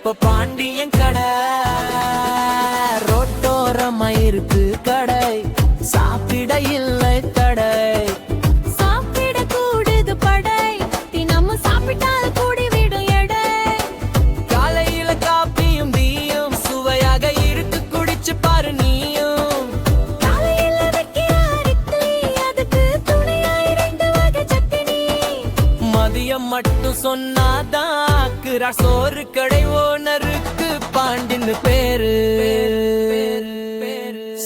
இப்ப பாண்டியன் கடை ரோட்டோரமாயிருக்கு கடை சாப்பிட இல்லை தடை சாப்பிட கூடுது படை தினமும் சாப்பிட்டால் கூடி விடும் எடை காலையில காப்பியும் டீயும் சுவையாக இருக்கு குடிச்சு பாரு நீயும் காலையில வைக்கிறார் இட்லி அதுக்கு துணையா 2 வகை சட்னி மதியம் மட்டும் சொன்னாதான் ஆக்குறார் சோறு கடை ஓனருக்கு பாண்டின்னு பேரு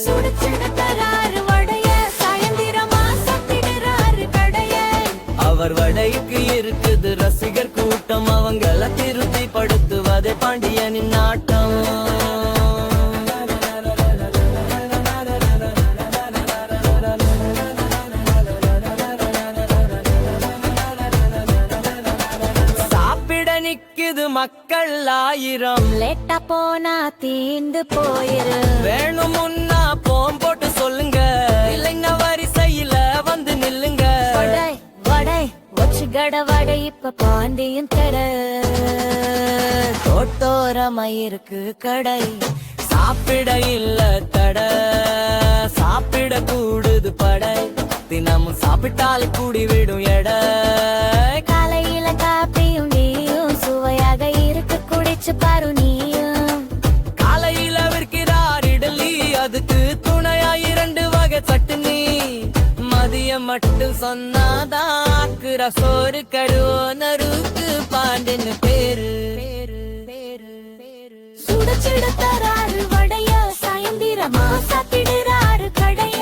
சுட சுட தராரு வடைய சாயந்திரமா சாப்பிடுறாரு கடைய அவர் வடைக்கு இருக்குது ரசிகர் கூட்டம் அவங்கள திருப்தி படுத்துவதே பாண்டியனின் நாட்டம் சாப்பிட நிக்குது மக்கள் 1000 லேட்டா போனா தீந்து போயிரு வேணுமுன்னா போம் போட்டு சொல்லுங்க இல்லைன்னா வரிசையில வந்து நில்லுங்க வடை வடை வச்சு கட வடை இப்ப பாண்டியும் தர தோட்டோரமாயிருக்கு கடை சாப்பிட இல்ல தடை சாப்பிட கூடுது படை தினமும் சாப்பிட்டால் கூடி விடும் எடை காலையில காப்பியும் நீயும் சுவையாக இருக்கு குடிச்சு பாரு நீயும் காலையில விற்கிறார் இட்லி அதுக்கு துணையா 2 வகை சட்னி மதியம் மட்டும் சொன்னாதாக்குற சோறு கடுவோனருக்கு பாண்டின்னு பேரு சுட சுட தராரு வடைய சாயந்திரமா சாப்பிடுறாரு கடைய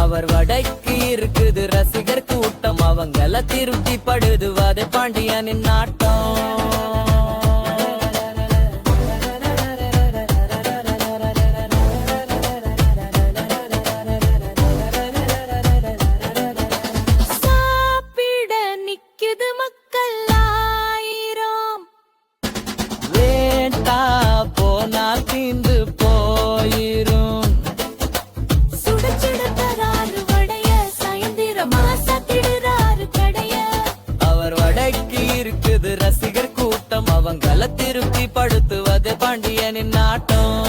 அவர் வடைக்கு இருக்குது ரசிகர் கூட்டம் அவங்கள திருப்தி படுதுவதே பாண்டியனின் நாட்டம் சாப்பிட நிக்குது மக்கள் 1000 லேட்டா போனால் தீந்து போயிரும் சுட சுட தராரு வடைய சாயந்திரமா சாப்பிடுறாரு கடைய அவர் வடைக்கு இருக்குது ரசிகர் கூட்டம் அவங்கள திருப்தி படுத்துவதே பாண்டியனின் நாட்டம்